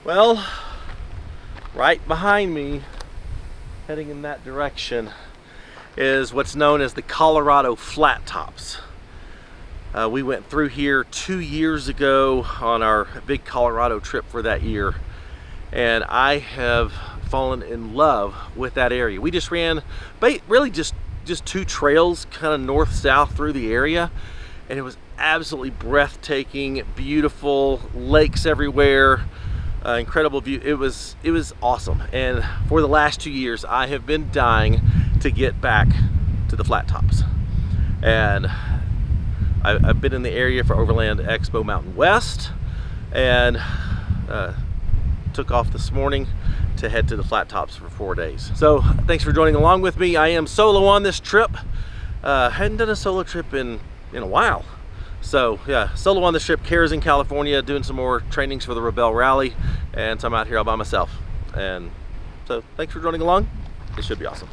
Well, right behind me, heading in that direction, is what's known as the Colorado Flat Tops. We went through here 2 years ago on our big Colorado trip for that year, and I have fallen in love with that area. We just ran really just two trails, kind of north-south through the area, and it was absolutely breathtaking, beautiful, lakes everywhere, incredible view. It was awesome. And for the last 2 years, I have been dying to get back to the Flat Tops. And I've been in the area for Overland Expo Mountain West, and took off this morning to head to the Flat Tops for 4 days. So thanks for joining along with me. I am solo on this trip. Hadn't done a solo trip in a while. So yeah, solo on this trip. Kara's in California doing some more trainings for the Rebel Rally, and so I'm out here all by myself. And so thanks for joining along. It should be awesome.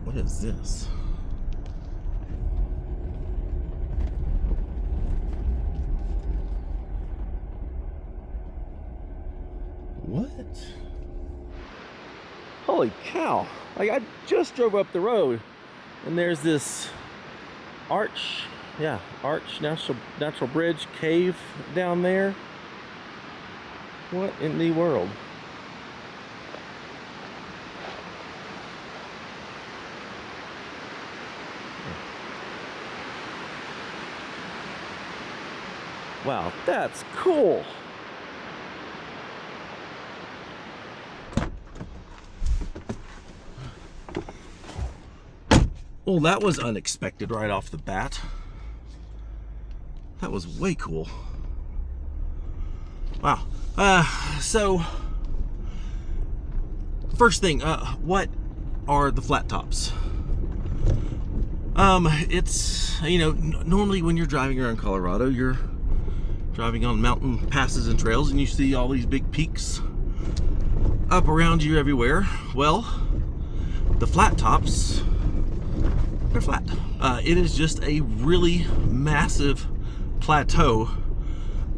What is this? What? Holy cow. Like, I just drove up the road and there's this arch natural bridge cave down there. What in the world? Wow, that's cool. Well, that was unexpected right off the bat. That was way cool. Wow. So first thing, what are the Flat Tops? It's, normally when you're driving around Colorado, you're driving on mountain passes and trails, and you see all these big peaks up around you everywhere. Well, the Flat Tops, they're flat. It is just a really massive plateau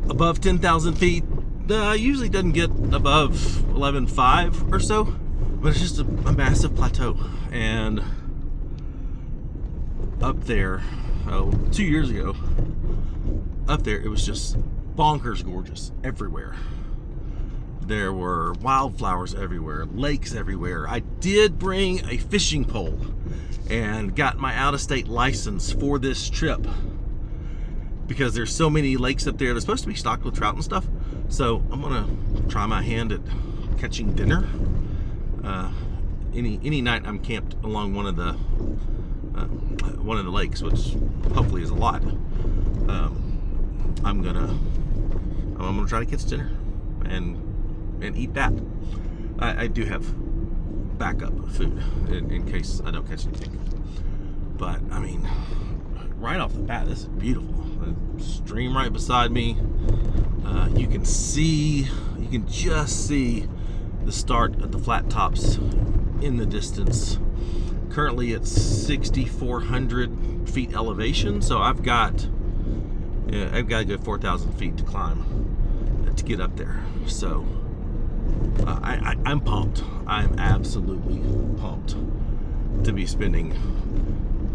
above 10,000 feet. Usually doesn't get above 11.5 or so, but it's just a massive plateau. And up there, 2 years ago, up there, it was just bonkers gorgeous everywhere. There were wildflowers everywhere, lakes everywhere. I did bring a fishing pole and got my out-of-state license for this trip because there's so many lakes up there. They're supposed to be stocked with trout and stuff. So I'm gonna try my hand at catching dinner. Any night I'm camped along one of the lakes, which hopefully is a lot. I'm gonna try to catch dinner and eat that. I do have backup food in case I don't catch anything. But I mean, right off the bat, this is beautiful. The stream right beside me. You can just see the start of the Flat Tops in the distance. Currently it's 6,400 feet elevation, so I've got a good 4,000 feet to climb to get up there. So I'm pumped. I'm absolutely pumped to be spending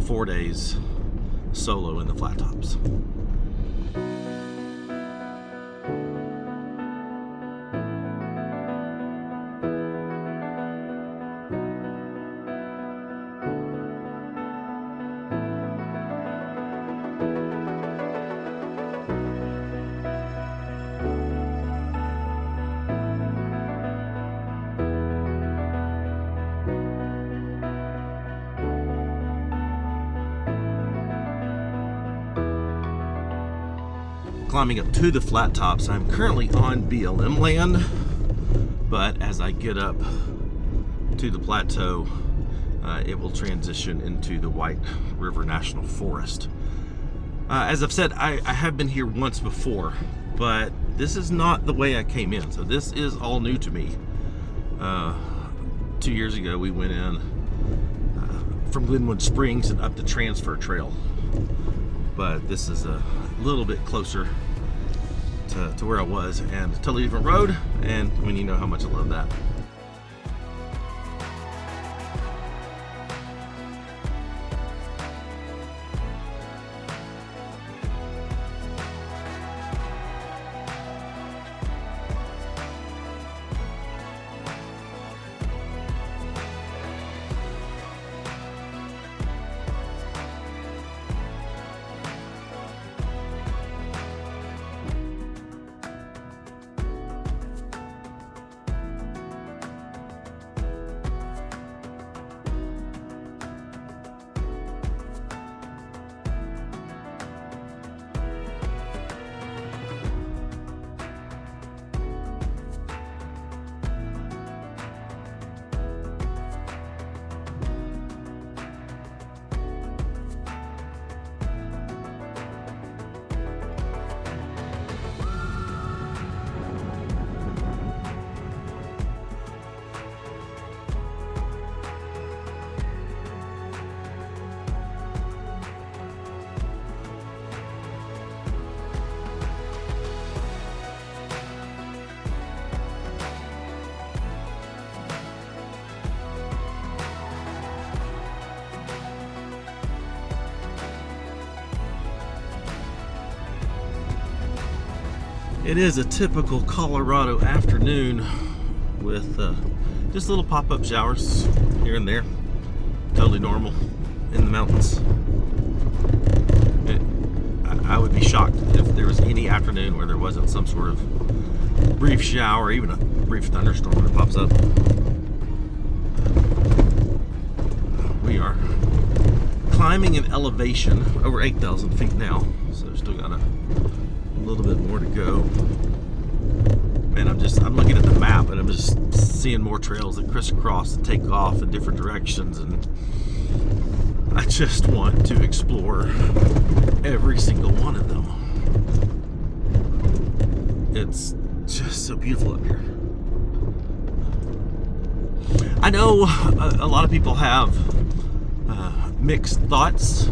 4 days solo in the Flat Tops. Climbing up to the Flat Tops. I'm currently on BLM land, but as I get up to the plateau, it will transition into the White River National Forest. As I've said, I have been here once before, but this is not the way I came in. So this is all new to me. 2 years ago, we went in from Glenwood Springs and up the Transfer Trail. But this is a little bit closer to where I was, and a totally different road, and when you know how much I love that. It is a typical Colorado afternoon with just little pop-up showers here and there. Totally normal in the mountains. I would be shocked if there was any afternoon where there wasn't some sort of brief shower, even a brief thunderstorm that pops up. We are climbing an elevation over 8,000 feet now, so still got a little bit more to go. Man, I'm looking at the map and I'm just seeing more trails that crisscross and take off in different directions, and I just want to explore every single one of them. It's just so beautiful up here. I know a lot of people have mixed thoughts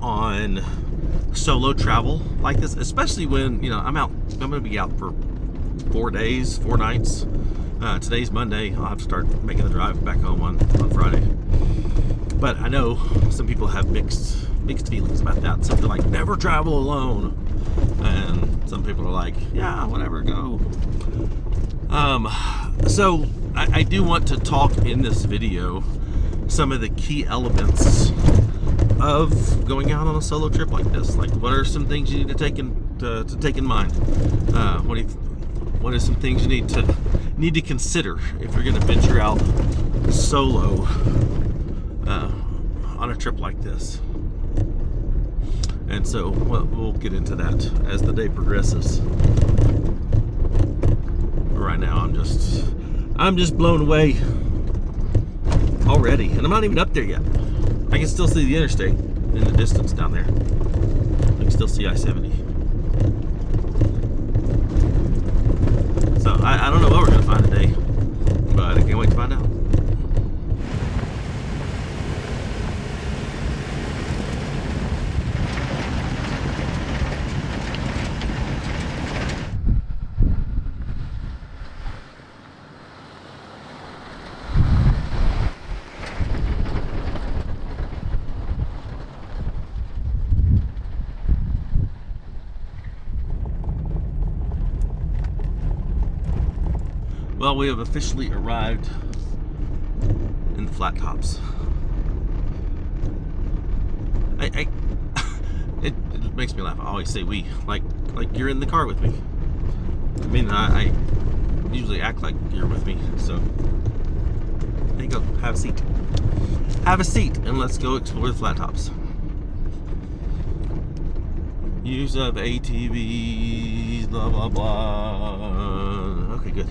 on solo travel like this, especially when, you know, I'm going to be out for 4 days, 4 nights. Today's Monday. I'll have to start making the drive back home on Friday. But I know some people have mixed feelings about that. Some are like, never travel alone, and some people are like, yeah, whatever, go. So I do want to talk in this video some of the key elements of going out on a solo trip like this. Like, what are some things you need to take in mind? What are some things you need to consider if you're going to venture out solo on a trip like this? And so we'll get into that as the day progresses. Right now, I'm just blown away already, and I'm not even up there yet. I can still see the interstate in the distance down there. I can still see I-70. So I don't know what we're gonna find today, but I can't wait to find out. Well, we have officially arrived in the flat tops. It makes me laugh. I always say we, like you're in the car with me. I mean, I usually act like you're with me. So there you go. Have a seat. Have a seat, and let's go explore the flat tops. Use of ATVs, blah blah blah. Okay, good.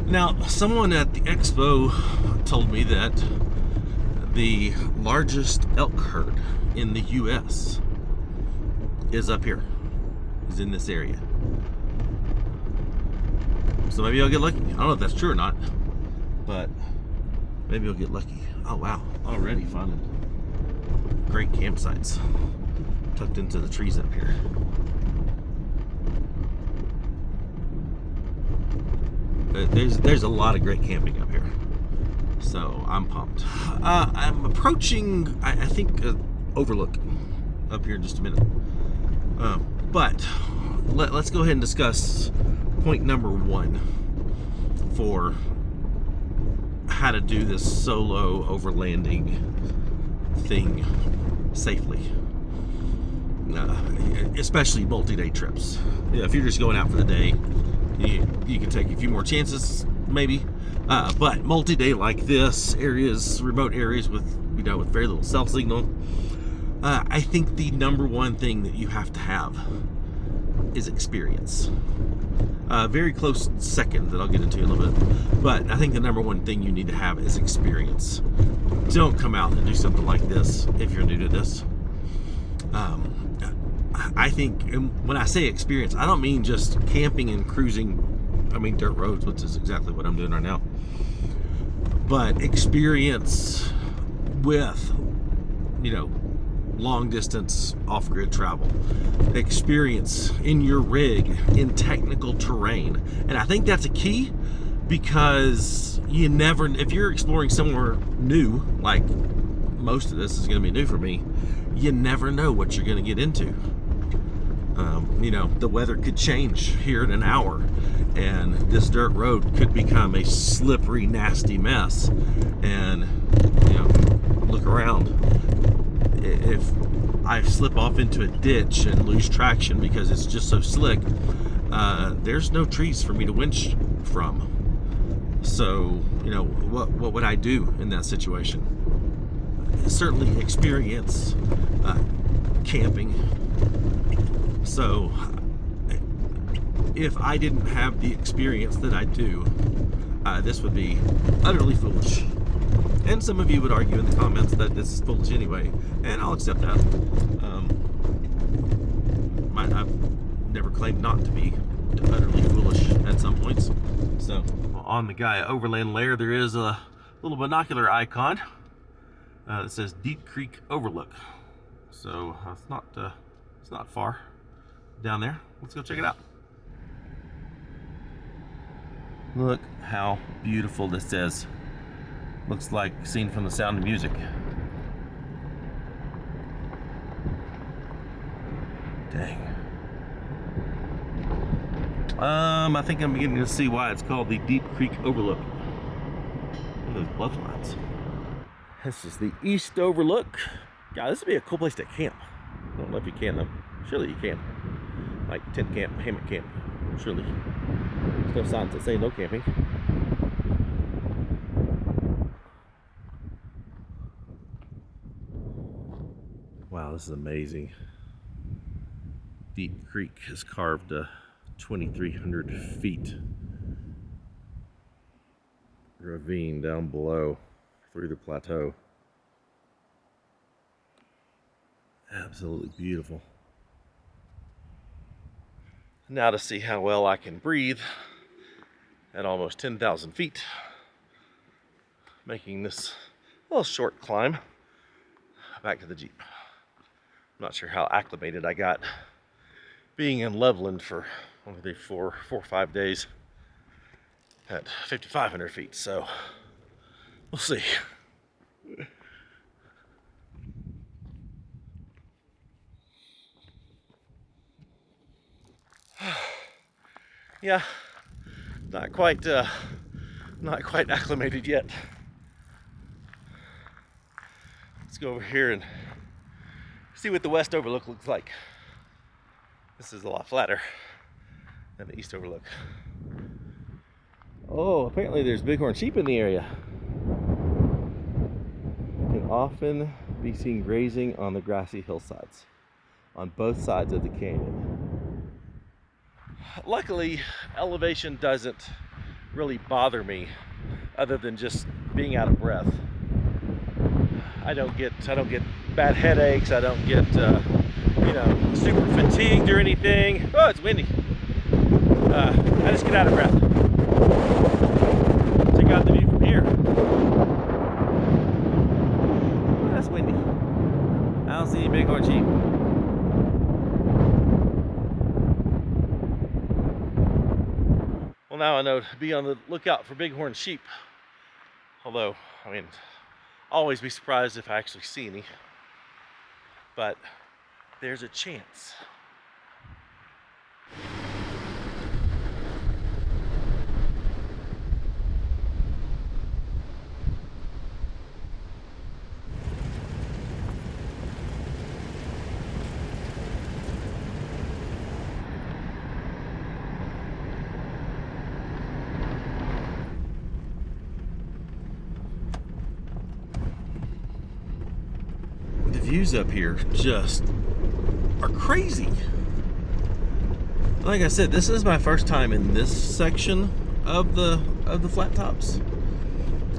Now, someone at the expo told me that the largest elk herd in the U.S. is up here, is in this area. So maybe I'll get lucky. I don't know if that's true or not, but maybe I'll get lucky. Oh wow, already finding great campsites tucked into the trees up here. There's a lot of great camping up here, so I'm pumped. I'm approaching, I think, Overlook up here in just a minute. But let's go ahead and discuss point number one for how to do this solo overlanding thing safely, especially multi-day trips. Yeah, if you're just going out for the day, you can take a few more chances, maybe. But multi-day like this, remote areas with with very little cell signal, I think the number one thing that you have to have is experience. Very close second that I'll get into in a little bit, but I think the number one thing you need to have is experience. Don't come out and do something like this if you're new to this. I think, and when I say experience, I don't mean just camping and cruising. I mean dirt roads, which is exactly what I'm doing right now. But experience with, long distance off-grid travel, experience in your rig in technical terrain. And I think that's a key, because you never, if you're exploring somewhere new, like most of this is going to be new for me, you never know what you're going to get into. The weather could change here in an hour, and this dirt road could become a slippery, nasty mess. And look around. If I slip off into a ditch and lose traction because it's just so slick, there's no trees for me to winch from. So, what would I do in that situation? Certainly experience camping. So, if I didn't have the experience that I do, this would be utterly foolish. And some of you would argue in the comments that this is foolish anyway, and I'll accept that. I've never claimed not to be utterly foolish at some points. So, on the Gaia Overland layer, there is a little binocular icon that says Deep Creek Overlook. So it's not far down there. Let's go check it out. Look how beautiful this is. Looks like seen from The Sound of Music. Dang. I think I'm beginning to see why it's called the Deep Creek Overlook. Look at those bluff lines. This is the East Overlook. God, this would be a cool place to camp. I don't know if you can though. Surely you can. Like tent camp, hammock camp. Surely. There's no signs that say no camping. Wow, this is amazing. Deep Creek has carved a 2,300 feet ravine down below through the plateau. Absolutely beautiful. Now to see how well I can breathe at almost 10,000 feet, making this little short climb back to the Jeep. I'm not sure how acclimated I got being in Loveland for only 4 or 5 days at 5,500 feet, so we'll see. Yeah, not quite acclimated yet. Let's go over here and see what the West Overlook looks like. This is a lot flatter than the East Overlook. Oh, apparently there's bighorn sheep in the area. You can often be seen grazing on the grassy hillsides on both sides of the canyon. Luckily, elevation doesn't really bother me other than just being out of breath. I don't get bad headaches. I don't get super fatigued or anything. Oh, it's windy. I just get out of breath. Check out the view from here. Oh, that's windy. I don't see any bighorn sheep. Well, now I know to be on the lookout for bighorn sheep. Although, I mean, always be surprised if I actually see any. But there's a chance. The views up here just are crazy. Like I said, this is my first time in this section of the flat tops,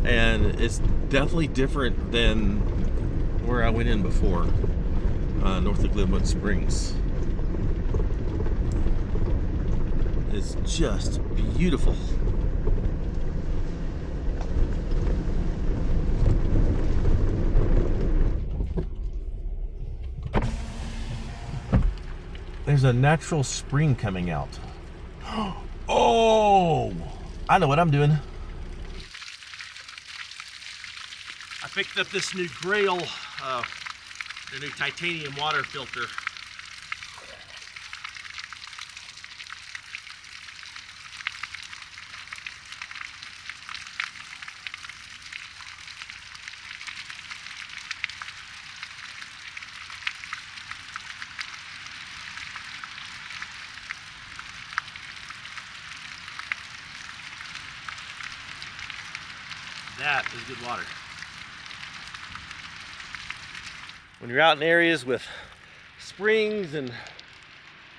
and it's definitely different than where I went in before, north of Glenwood Springs. It's just beautiful. There's a natural spring coming out. Oh, I know what I'm doing. I picked up this new Grail, the new titanium water filter. That is good water. When you're out in areas with springs and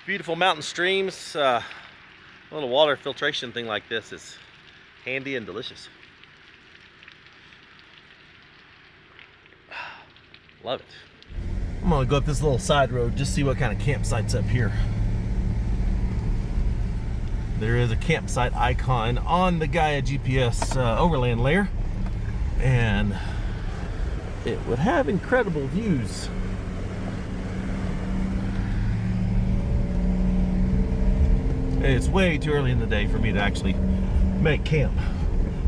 beautiful mountain streams, a little water filtration thing like this is handy and delicious. Love it. I'm gonna go up this little side road, just see what kind of campsite's up here. There is a campsite icon on the Gaia GPS Overland layer, and it would have incredible views. It's way too early in the day for me to actually make camp,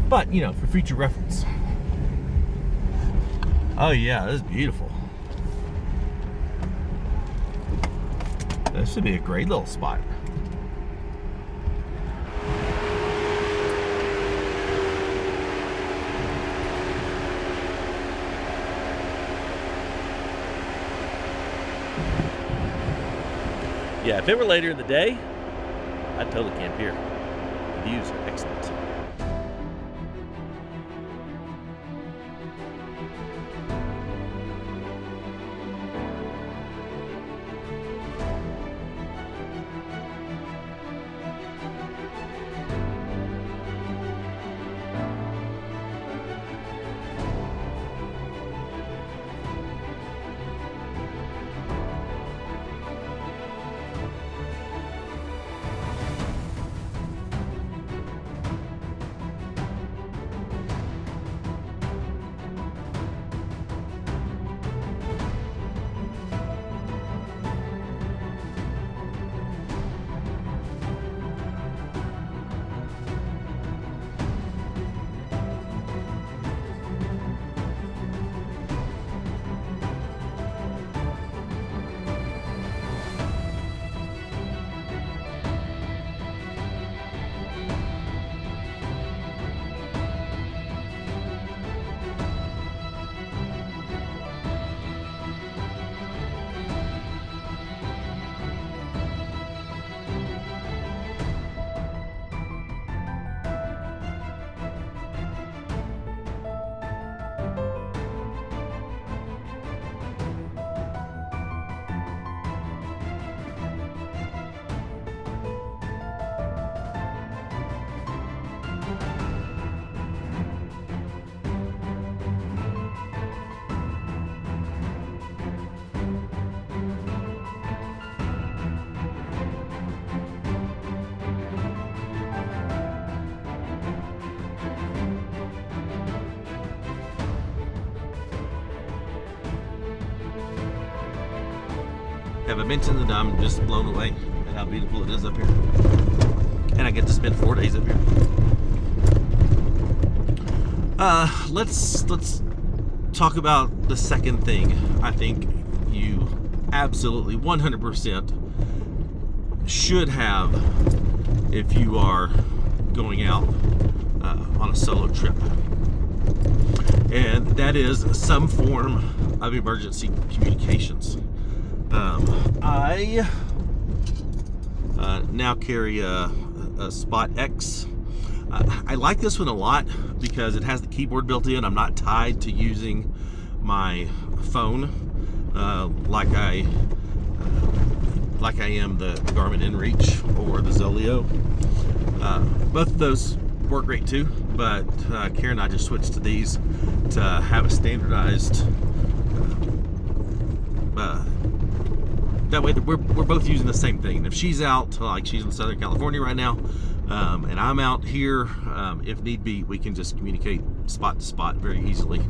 but you know, for future reference. Oh yeah, this is beautiful. This should be a great little spot. Yeah, if it were later in the day, I'd totally camp here. The views are excellent. Have I mentioned that I'm just blown away at how beautiful it is up here? And I get to spend 4 days up here. Let's talk about the second thing I think you absolutely 100% should have if you are going out on a solo trip. And that is some form of emergency communications. I now carry a Spot X. I like this one a lot because it has the keyboard built in. I'm not tied to using my phone like I am the Garmin InReach or the Zoleo. Both of those work great too, but Karen and I just switched to these to have a standardized. That way we're both using the same thing. And if she's out, like she's in Southern California right now, and I'm out here, if need be, we can just communicate spot to spot very easily,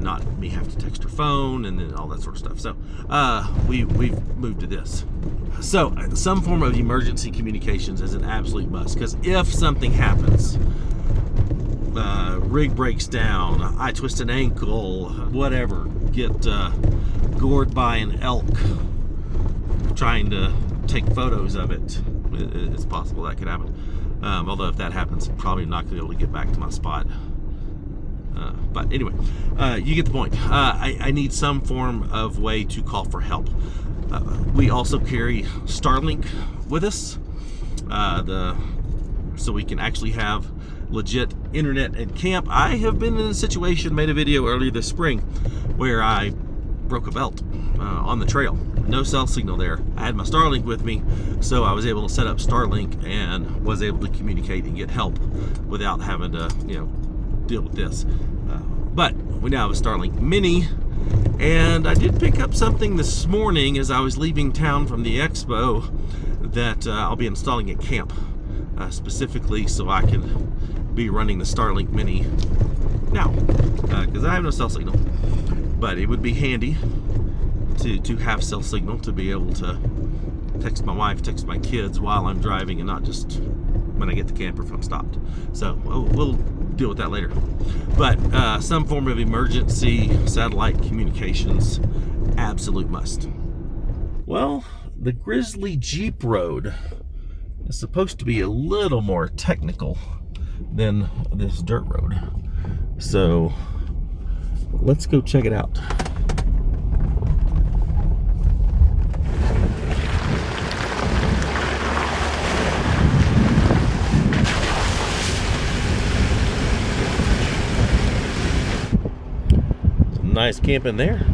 not me have to text her phone and then all that sort of stuff. So we've moved to this. So some form of emergency communications is an absolute must, because if something happens, rig breaks down, I twist an ankle, whatever, get gored by an elk trying to take photos of it, it's possible that could happen. Although if that happens, I'm probably not going to be able to get back to my spot. But anyway, you get the point. I need some form of way to call for help. We also carry Starlink with us, so we can actually have legit internet at camp. I have been in a situation, made a video earlier this spring, where I broke a belt on the trail. No cell signal there. I had my Starlink with me, so I was able to set up Starlink and was able to communicate and get help without having to, deal with this. But we now have a Starlink Mini, and I did pick up something this morning as I was leaving town from the expo that I'll be installing at camp, specifically so I can be running the Starlink Mini now, because I have no cell signal. But it would be handy to have cell signal to be able to text my wife, text my kids while I'm driving, and not just when I get to camp or if I'm stopped. So we'll deal with that later. But some form of emergency satellite communications, absolute must. Well, the Grizzly Jeep Road is supposed to be a little more technical than this dirt road. So let's go check it out. Some nice camping there.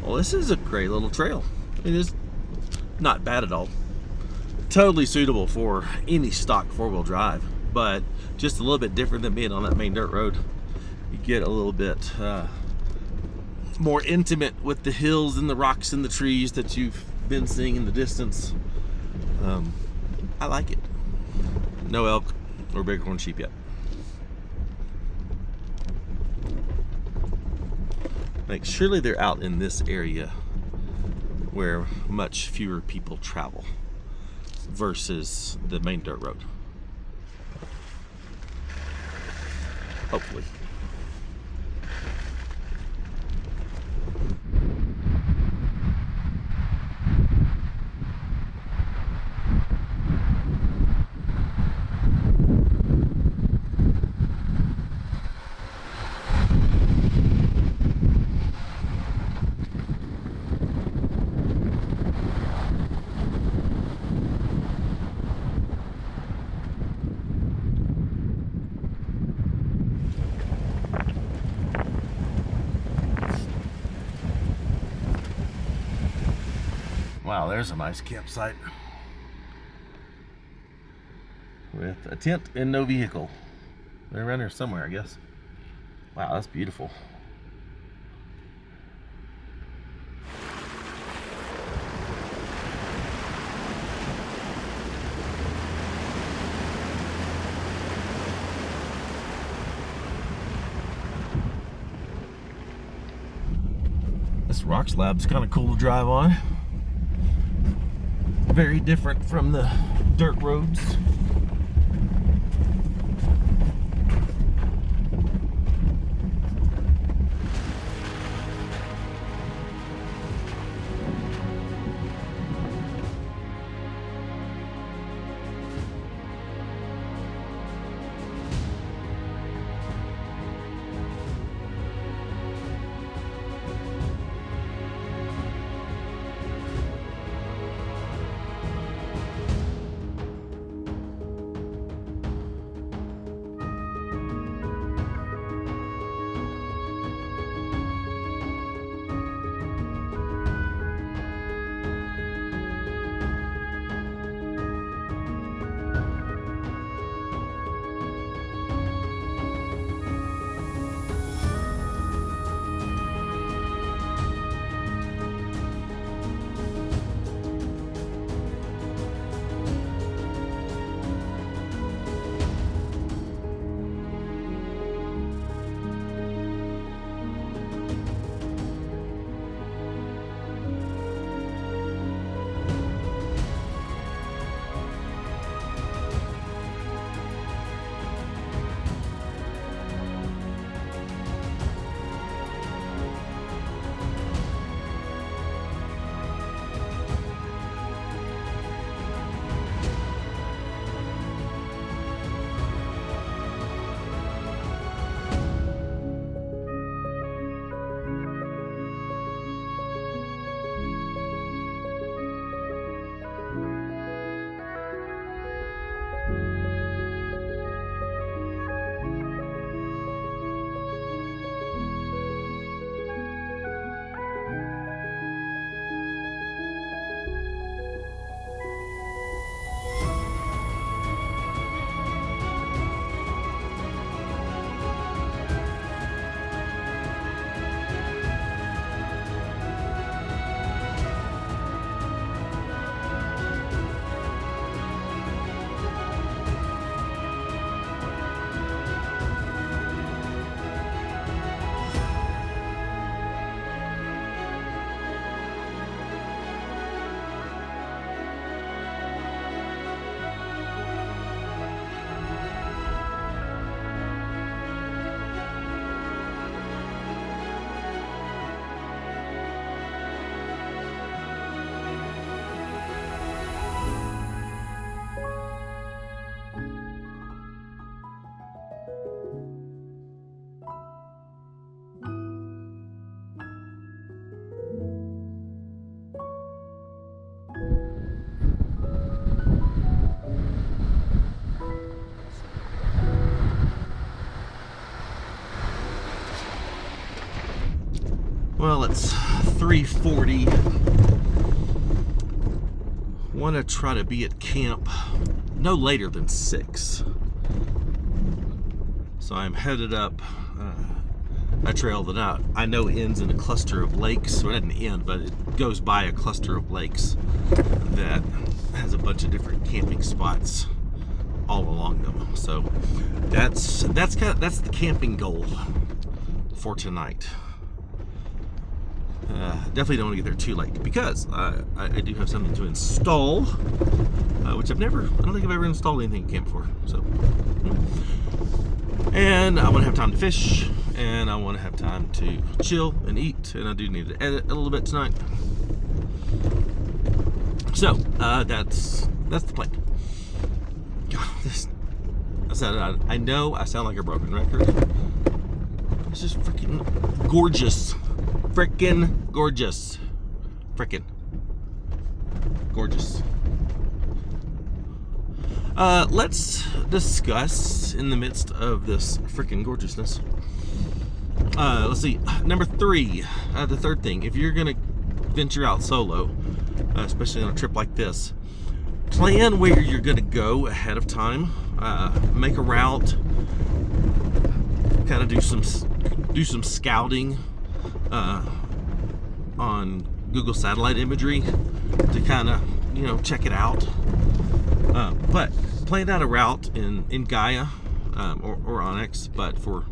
Well, this is a great little trail. It is not bad at all. Totally suitable for any stock four-wheel drive, but just a little bit different than being on that main dirt road. You get a little bit more intimate with the hills and the rocks and the trees that you've been seeing in the distance. I like it. No elk or bighorn sheep yet. Like, surely they're out in this area where much fewer people travel versus the main dirt road. Hopefully. Wow, there's a nice campsite with a tent and no vehicle. They're around here somewhere, I guess. Wow, that's beautiful. This rock slab's kind of cool to drive on. Very different from the dirt roads. Well, it's 3:40. Want to try to be at camp no later than 6. So I'm headed up a trail that I know ends in a cluster of lakes. Well, it doesn't end, but it goes by a cluster of lakes that has a bunch of different camping spots all along them. So that's the camping goal for tonight. Definitely don't want to get there too late because I do have something to install, which I don't think I've ever installed anything in camp before. So, and I want to have time to fish, and I want to have time to chill and eat, and I do need to edit a little bit tonight. So that's the plan. God, I know I sound like a broken record. It's just freaking gorgeous. Frickin' gorgeous. Frickin' gorgeous. Let's discuss in the midst of this frickin' gorgeousness. Let's see. Number 3, the third thing. If you're gonna venture out solo, especially on a trip like this. Plan where you're going to go ahead of time. Make a route. Kind of do some scouting on Google satellite imagery to kind of, you know, check it out. But plan out a route in Gaia or Onyx. But for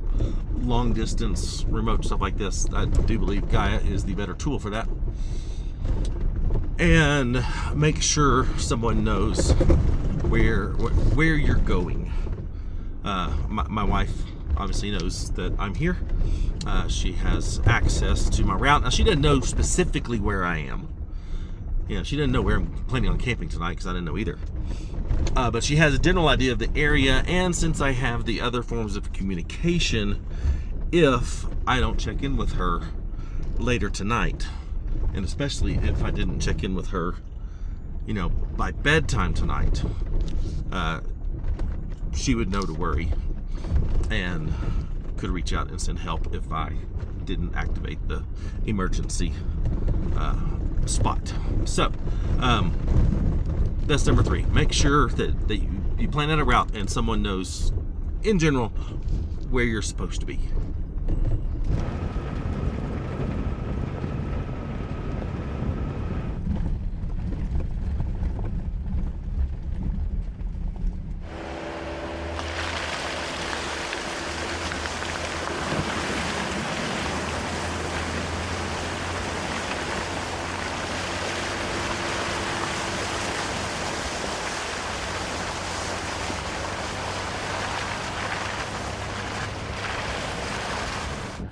long distance, remote stuff like this, I do believe Gaia is the better tool for that. And make sure someone knows where you're going. My wife obviously knows that I'm here. She has access to my route. Now, she doesn't know specifically where I am. You know, she doesn't know where I'm planning on camping tonight, because I didn't know either. But she has a general idea of the area, and since I have the other forms of communication, if I don't check in with her later tonight, and especially if I didn't check in with her, you know, by bedtime tonight, she would know to worry and could reach out and send help if I didn't activate the emergency spot. So that's number 3. Make sure that you plan out a route and someone knows in general where you're supposed to be.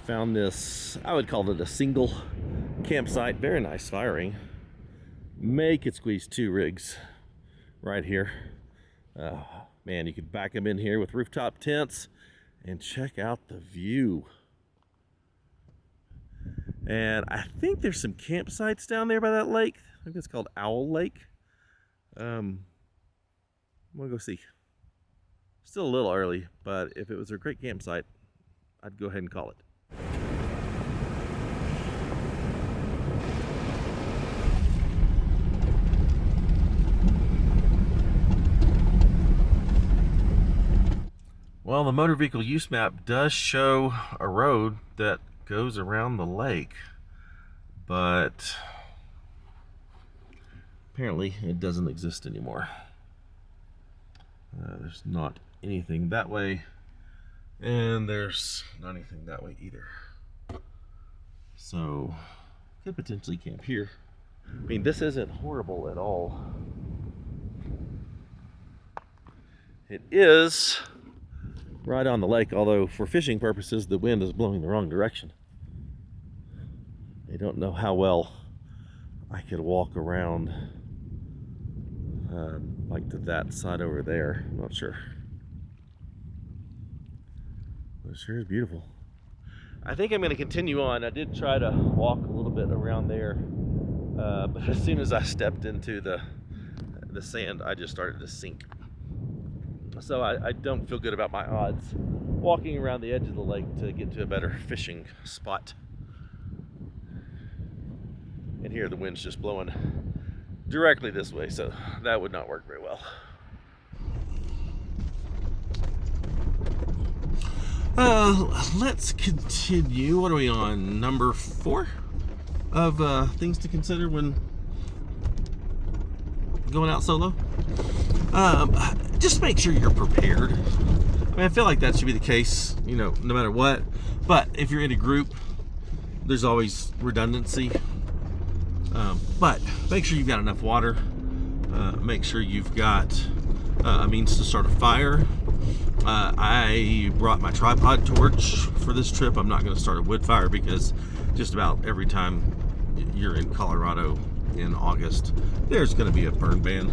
Found this, I would call it a single campsite. Very nice firing. Make it squeeze 2 rigs right here. Man, you could back them in here with rooftop tents and check out the view. And I think there's some campsites down there by that lake. I think it's called Owl Lake. I'm gonna go see. Still a little early, but if it was a great campsite, I'd go ahead and call it. Well, the motor vehicle use map does show a road that goes around the lake, but apparently it doesn't exist anymore. There's not anything that way, and there's not anything that way either. So, could potentially camp here. I mean, this isn't horrible at all. It is right on the lake, although for fishing purposes the wind is blowing the wrong direction. I don't know how well I could walk around like to that side over there. I'm not sure. But it sure is beautiful. I think I'm going to continue on. I did try to walk a little bit around there, but as soon as I stepped into the sand, I just started to sink. So I don't feel good about my odds walking around the edge of the lake to get to a better fishing spot. And here the wind's just blowing directly this way, so that would not work very well. Let's continue. What are we on? Number 4 of things to consider when going out solo. Just make sure you're prepared. I mean, I feel like that should be the case, you know, no matter what. But if you're in a group, there's always redundancy. But make sure you've got enough water. Make sure you've got a means to start a fire. I brought my tripod torch for this trip. I'm not going to start a wood fire because just about every time you're in Colorado in August, there's going to be a burn ban,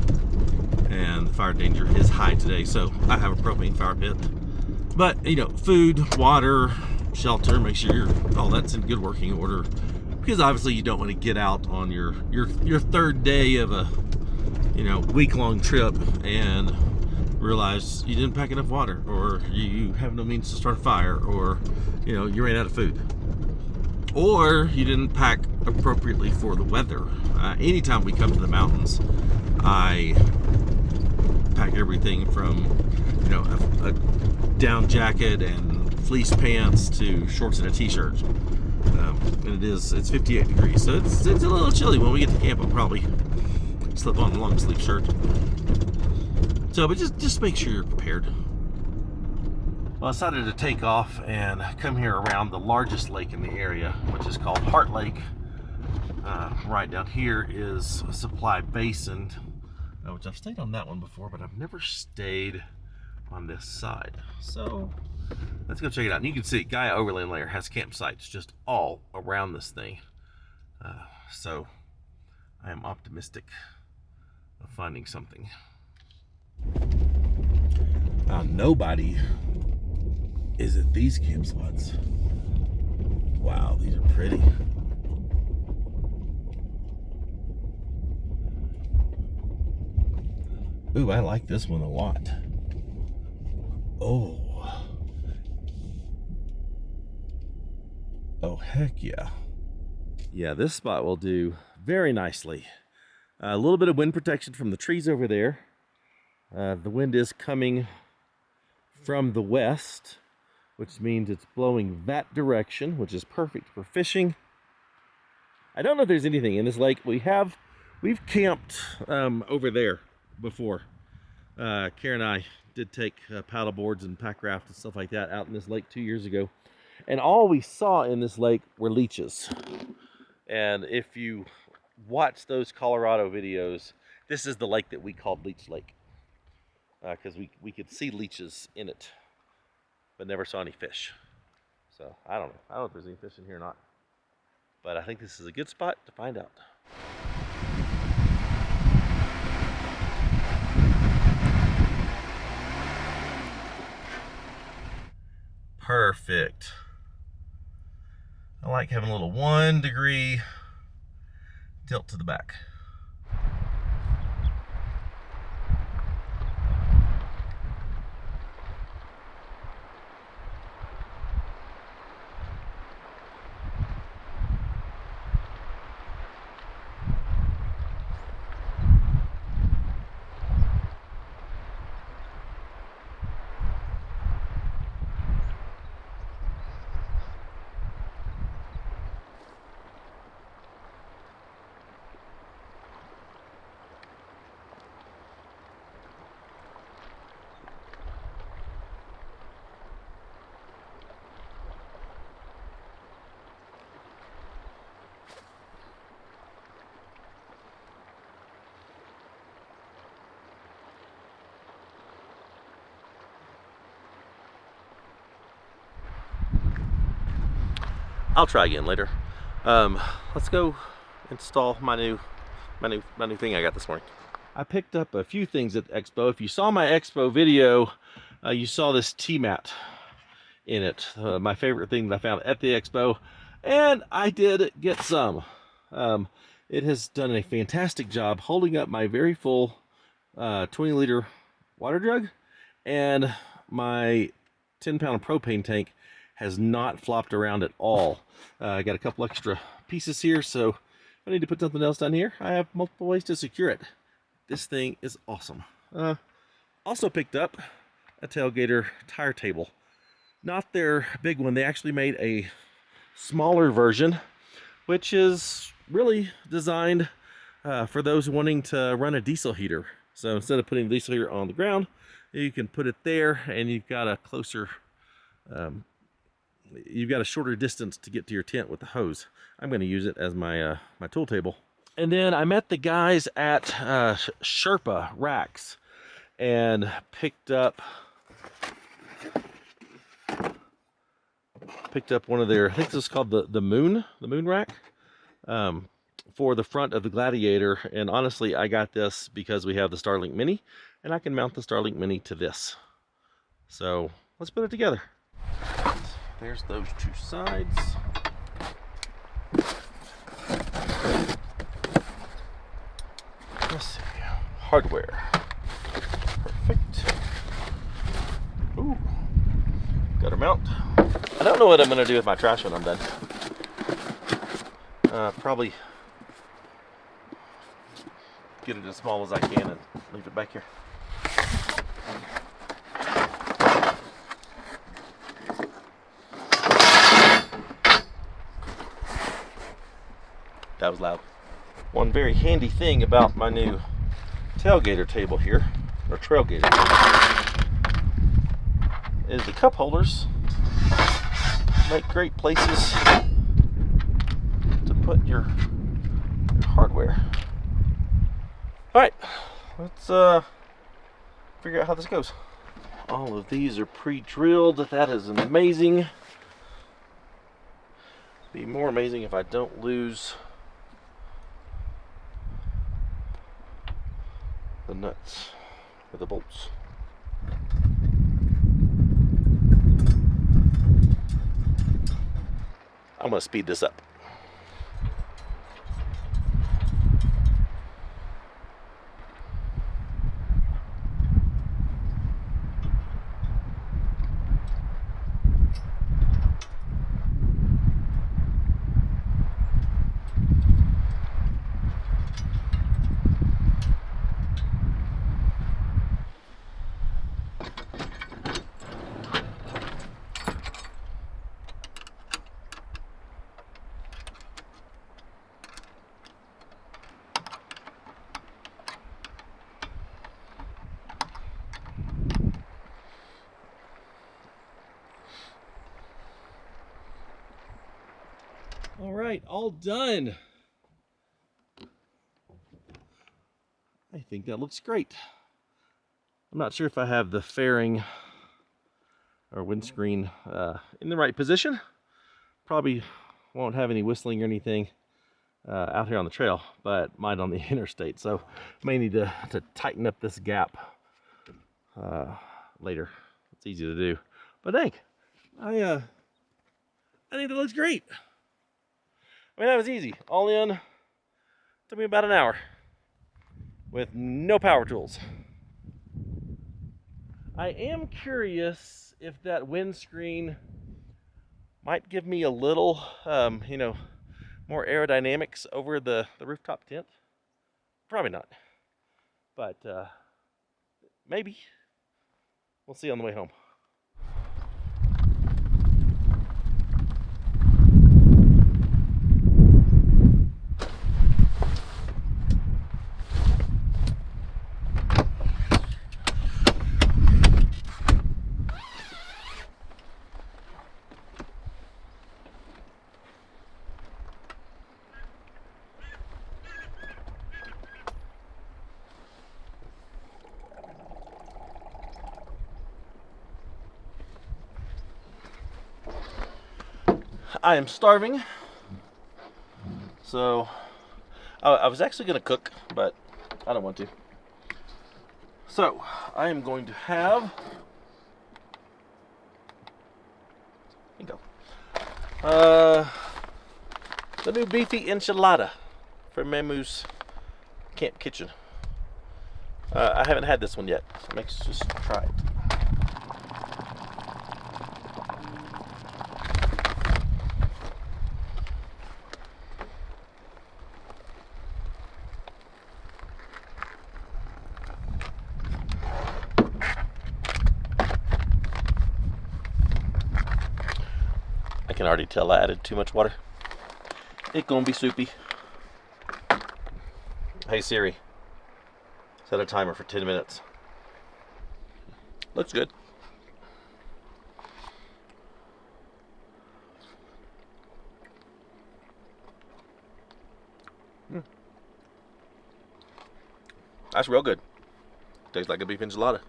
and the fire danger is high today, so I have a propane fire pit. But, you know, food, water, shelter, make sure all that's in good working order, because obviously you don't want to get out on your 3rd day of a, you know, week-long trip and realize you didn't pack enough water, or you have no means to start a fire, or, you know, you ran out of food, or you didn't pack appropriately for the weather. Anytime we come to the mountains, I pack everything from, you know, a down jacket and fleece pants to shorts and a t-shirt. And it's 58 degrees, so it's a little chilly. When we get to camp, I'll probably slip on a long sleeve shirt. So, but just make sure you're prepared. Well, I decided to take off and come here around the largest lake in the area, which is called Heart Lake. Right down here is a supply basin, which I've stayed on that one before, but I've never stayed on this side. So let's go check it out. And you can see Gaia Overland Layer has campsites just all around this thing. So I am optimistic of finding something. Nobody is at these campsites. Wow, these are pretty. Ooh, I like this one a lot. Oh. Oh, heck yeah. Yeah, this spot will do very nicely. A little bit of wind protection from the trees over there. The wind is coming from the west, which means it's blowing that direction, which is perfect for fishing. I don't know if there's anything in this lake. We've camped over there before. Karen and I did take paddle boards and pack raft and stuff like that out in this lake 2 years ago. And all we saw in this lake were leeches. And if you watch those Colorado videos, this is the lake that we called Leech Lake. Because we could see leeches in it, but never saw any fish. So I don't know if there's any fish in here or not. But I think this is a good spot to find out. Perfect. I like having a little 1 degree tilt to the back. I'll try again later. Let's go install my new thing I got this morning. I picked up a few things at the expo. If you saw my expo video, you saw this T-mat in it. My favorite thing that I found at the expo, and I did get some. It has done a fantastic job holding up my very full 20-liter water jug, and my 10-pound propane tank has not flopped around at all. I got a couple extra pieces here, so if I need to put something else down here, I have multiple ways to secure it. This thing is awesome. Also picked up a Tailgater tire table. Not their big one. They actually made a smaller version, which is really designed for those wanting to run a diesel heater. So instead of putting the diesel heater on the ground, you can put it there, and you've got a closer you've got a shorter distance to get to your tent with the hose. I'm going to use it as my my tool table. And then I met the guys at Sherpa Racks and picked up one of their, I think this is called the moon rack, for the front of the Gladiator. And honestly, I got this because we have the Starlink Mini, and I can mount the Starlink Mini to this. So let's put it together. There's those two sides. Let's see. Hardware. Perfect. Ooh. Got her mount. I don't know what I'm going to do with my trash when I'm done. Probably get it as small as I can and leave it back here. That was loud. One very handy thing about my new tailgater table here, or trailgater, is the cup holders make great places to put your hardware. Alright, let's figure out how this goes. All of these are pre-drilled. That is amazing. Be more amazing if I don't lose the nuts or the bolts. I'm going to speed this up. All right, all done. I think that looks great. I'm not sure if I have the fairing or windscreen in the right position. Probably won't have any whistling or anything out here on the trail, but might on the interstate. So may need to tighten up this gap later. It's easy to do. But I think that looks great. I mean, that was easy. All in, took me about an hour with no power tools. I am curious if that windscreen might give me a little, more aerodynamics over the rooftop tent. Probably not, but maybe. We'll see on the way home. I am starving, so I was actually going to cook, but I don't want to. So I am going to have, here you go, the new beefy enchilada from Memu's Camp Kitchen. I haven't had this one yet, so let's just try it. I can already tell I added too much water. It's gonna be soupy. Hey Siri, set a timer for 10 minutes. Looks good. That's real good. Tastes like a beef enchilada.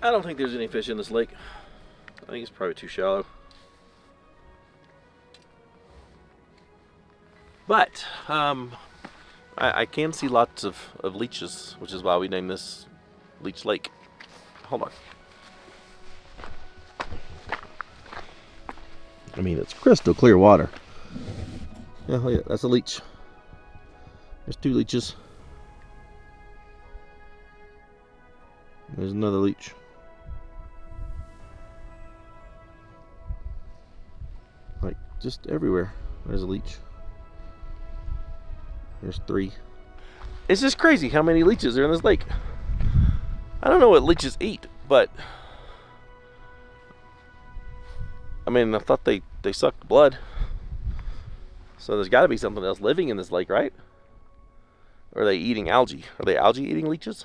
I don't think there's any fish in this lake. I think it's probably too shallow. But I can see lots of leeches, which is why we named this Leech Lake. Hold on. I mean, it's crystal clear water. Yeah, look at that. That's a leech. There's 2 leeches. There's another leech. Like, just everywhere. There's a leech. There's 3. It's just crazy how many leeches are in this lake. I don't know what leeches eat, but I mean, I thought they sucked blood. So there's got to be something else living in this lake, right? Or are they eating algae? Are they algae eating leeches?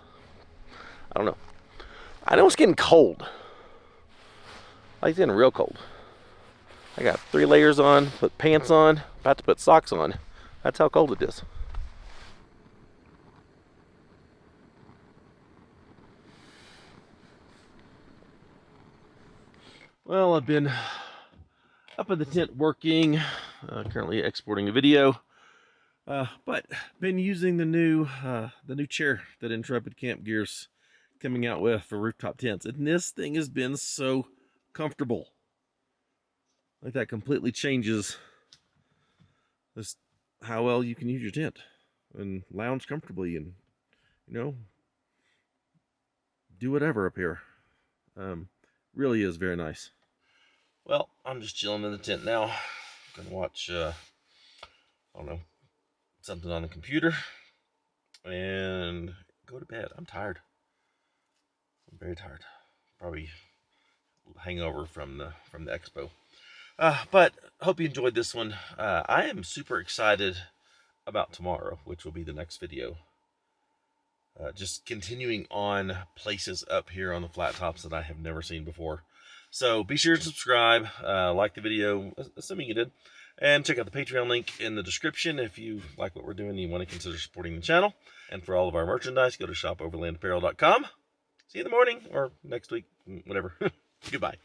I don't know. I know it's getting cold. Like it's getting real cold. I got 3 layers on, put pants on, about to put socks on. That's how cold it is. Well, I've been up in the tent working, currently exporting a video, but been using the new chair that Intrepid Camp Gear's coming out with for rooftop tents, and this thing has been so comfortable. Like that completely changes this how well you can use your tent and lounge comfortably and, you know, do whatever up here. Really is very nice. Well, I'm just chilling in the tent now. I'm gonna watch, I don't know, something on the computer and go to bed. I'm tired. I'm very tired. Probably hangover from the expo. But hope you enjoyed this one. I am super excited about tomorrow, which will be the next video. Just continuing on places up here on the flat tops that I have never seen before. So be sure to subscribe, like the video, assuming you did, and check out the Patreon link in the description if you like what we're doing and you want to consider supporting the channel. And for all of our merchandise, go to shopoverlandapparel.com. See you in the morning or next week, whatever. Goodbye.